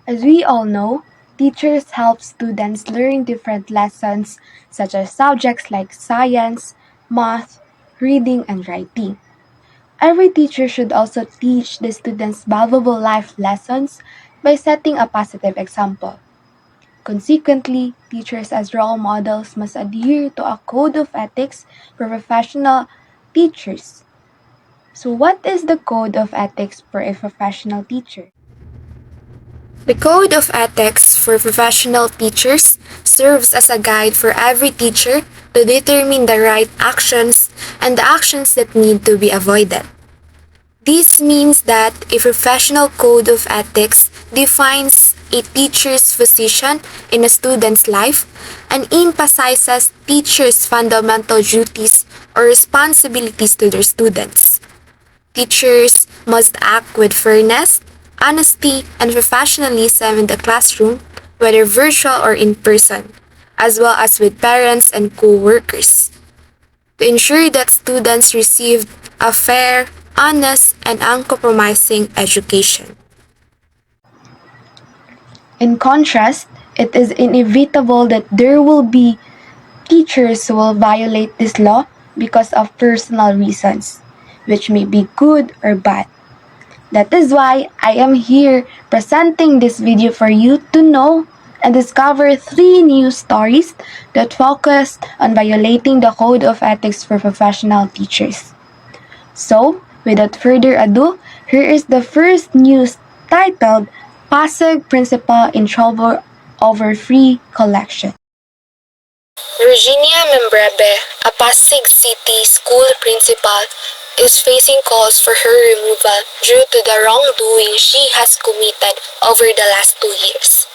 As we all know, teachers help students learn different lessons such as subjects like science, math, reading, and writing. Every teacher should also teach the students valuable life lessons by setting a positive example. Consequently, teachers as role models must adhere to a code of ethics for professional teachers. So, what is the code of ethics for a professional teacher? The Code of Ethics for Professional Teachers serves as a guide for every teacher to determine the right actions and the actions that need to be avoided. This means that a professional code of ethics defines a teacher's position in a student's life and emphasizes teachers' fundamental duties or responsibilities to their students. Teachers must act with fairness, honesty, and professionalism in the classroom, whether virtual or in person, as well as with parents and co-workers, to ensure that students receive a fair, honest, and uncompromising education. In contrast, it is inevitable that there will be teachers who will violate this law because of personal reasons, which may be good or bad. That is why I am here presenting this video for you to know and discover 3 news stories that focus on violating the Code of Ethics for Professional Teachers. So, without further ado, here is the first news titled Pasig Principal in Trouble Over Free Collection. Virginia Membrebe, a Pasig City school principal, is facing calls for her removal due to the wrongdoing she has committed over the last 2 years.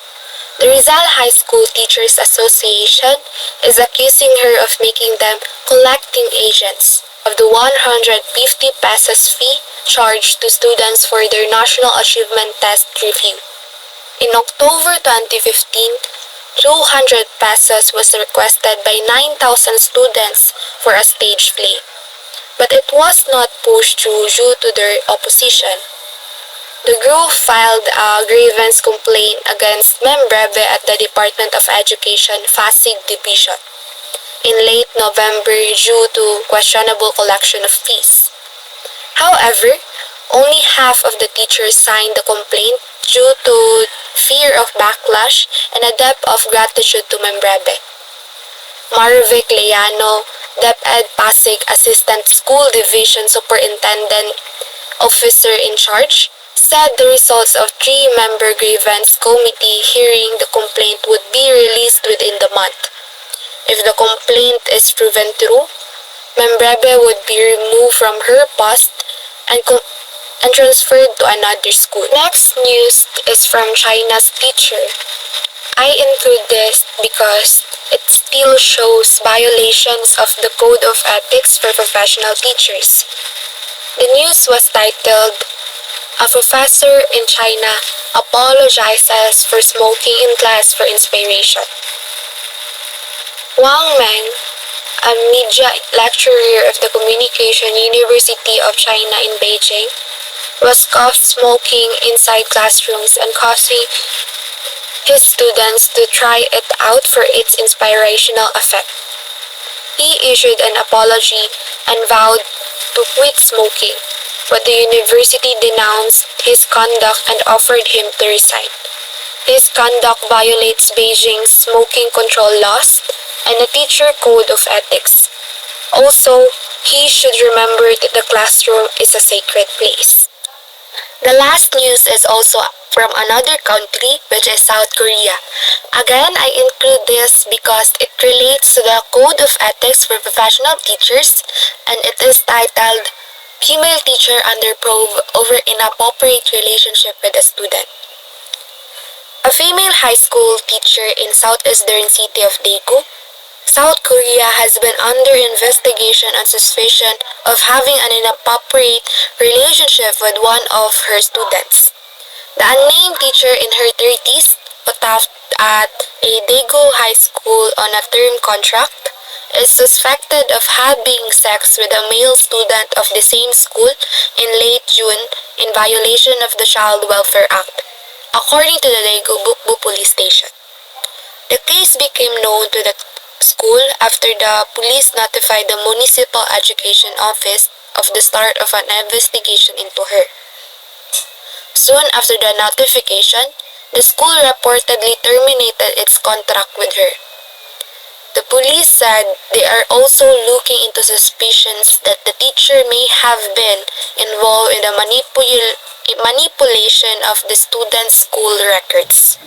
The Rizal High School Teachers Association is accusing her of making them collecting agents of the 150 pesos fee charged to students for their National Achievement Test review. In October 2015, 200 pesos was requested by 9,000 students for a stage play, but it was not pushed through due to their opposition. The group filed a grievance complaint against Membrebe at the Department of Education Pasig Division in late November due to questionable collection of fees. However, only half of the teachers signed the complaint due to fear of backlash and a debt of gratitude to Membrebe. Marvic Leano, DepEd Pasig Assistant School Division Superintendent Officer in charge, said the results of 3-member grievance committee hearing the complaint would be released within the month. If the complaint is proven true, Membrebe would be removed from her post and transferred to another school. Next news is from China's teacher. I include this because it still shows violations of the Code of Ethics for Professional Teachers. The news was titled, "A Professor in China Apologizes for Smoking in Class for Inspiration." Wang Meng, a media lecturer of the Communication University of China in Beijing, was caught smoking inside classrooms and causing his students to try it out for its inspirational effect. He issued an apology and vowed to quit smoking, but the university denounced his conduct and offered him to resign. His conduct violates Beijing's smoking control laws and the teacher code of ethics. Also, he should remember that the classroom is a sacred place. The last news is also from another country, which is South Korea. Again, I include this because it relates to the Code of Ethics for Professional Teachers, and it is titled, "Female Teacher Under Probe Over Inappropriate Relationship with a Student." A female high school teacher in southeastern city of Daegu, South Korea has been under investigation on suspicion of having an inappropriate relationship with one of her students. The unnamed teacher in her 30s, staffed at a Daegu high school on a term contract, is suspected of having sex with a male student of the same school in late June in violation of the Child Welfare Act, according to the Daegu Bukbu police station. The case became known to the school after the police notified the Municipal Education Office of the start of an investigation into her. Soon after the notification, the school reportedly terminated its contract with her. The police said they are also looking into suspicions that the teacher may have been involved in the manipulation of the students' school records.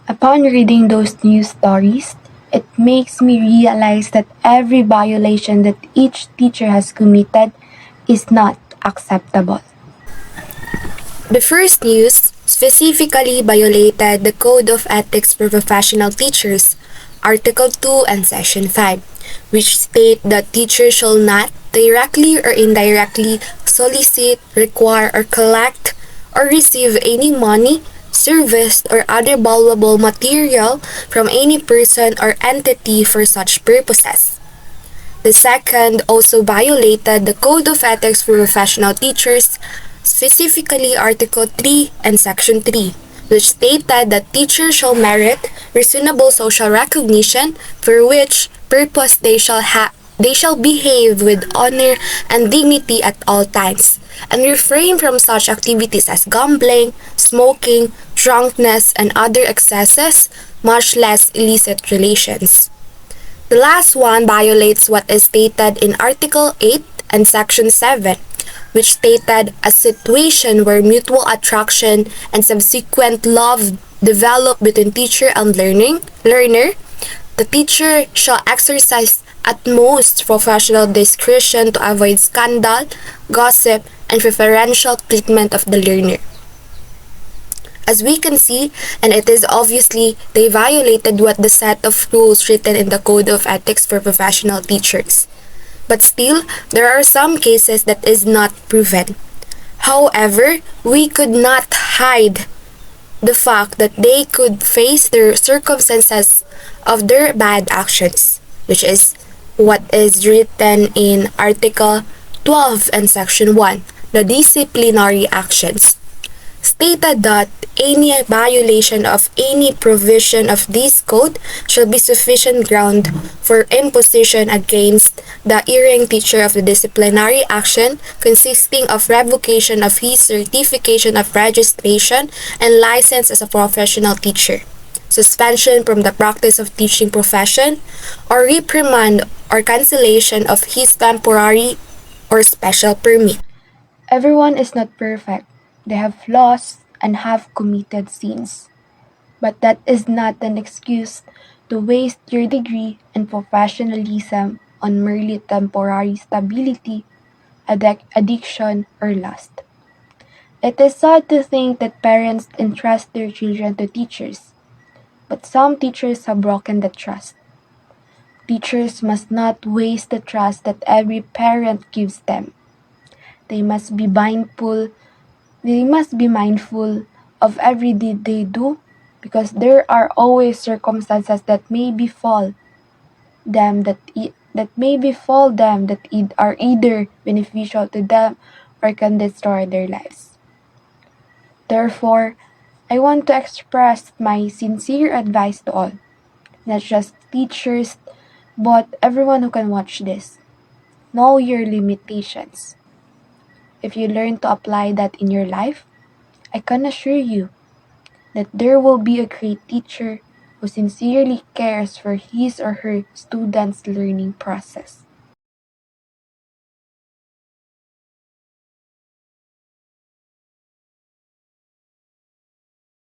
Upon reading those news stories, it makes me realize that every violation that each teacher has committed is not acceptable. The first news specifically violated the Code of Ethics for Professional Teachers, Article 2 and Section 5, which state that teachers shall not directly or indirectly solicit, require, or collect or receive any money, service, or other valuable material from any person or entity for such purposes. The second also violated the Code of Ethics for Professional Teachers, specifically Article 3 and Section 3, which stated that teachers shall merit reasonable social recognition, for which purpose they shall behave with honor and dignity at all times, and refrain from such activities as gambling, smoking, drunkenness, and other excesses, much less illicit relations. The last one violates what is stated in Article 8 and Section 7, which stated a situation where mutual attraction and subsequent love develop between teacher and learner. The teacher shall exercise utmost professional discretion to avoid scandal, gossip, and preferential treatment of the learner. As we can see, and it is obviously, they violated what the set of rules written in the Code of Ethics for Professional Teachers. But still, there are some cases that is not proven. However, we could not hide the fact that they could face the circumstances of their bad actions, which is what is written in Article 12 and Section 1, the disciplinary actions, stated that any violation of any provision of this code shall be sufficient ground for imposition against the erring teacher of the disciplinary action, consisting of revocation of his certification of registration and license as a professional teacher, suspension from the practice of teaching profession, or reprimand or cancellation of his temporary or special permit. Everyone is not perfect. They have flaws and have committed sins. But that is not an excuse to waste your degree and professionalism on merely temporary stability, addiction, or lust. It is sad to think that parents entrust their children to teachers, but some teachers have broken the trust. Teachers must not waste the trust that every parent gives them. They must be mindful of every deed they do, because there are always circumstances that may befall them that are either beneficial to them or can destroy their lives. Therefore, I want to express my sincere advice to all, not just teachers, but everyone who can watch this. Know your limitations. If you learn to apply that in your life, I can assure you that there will be a great teacher who sincerely cares for his or her students' learning process.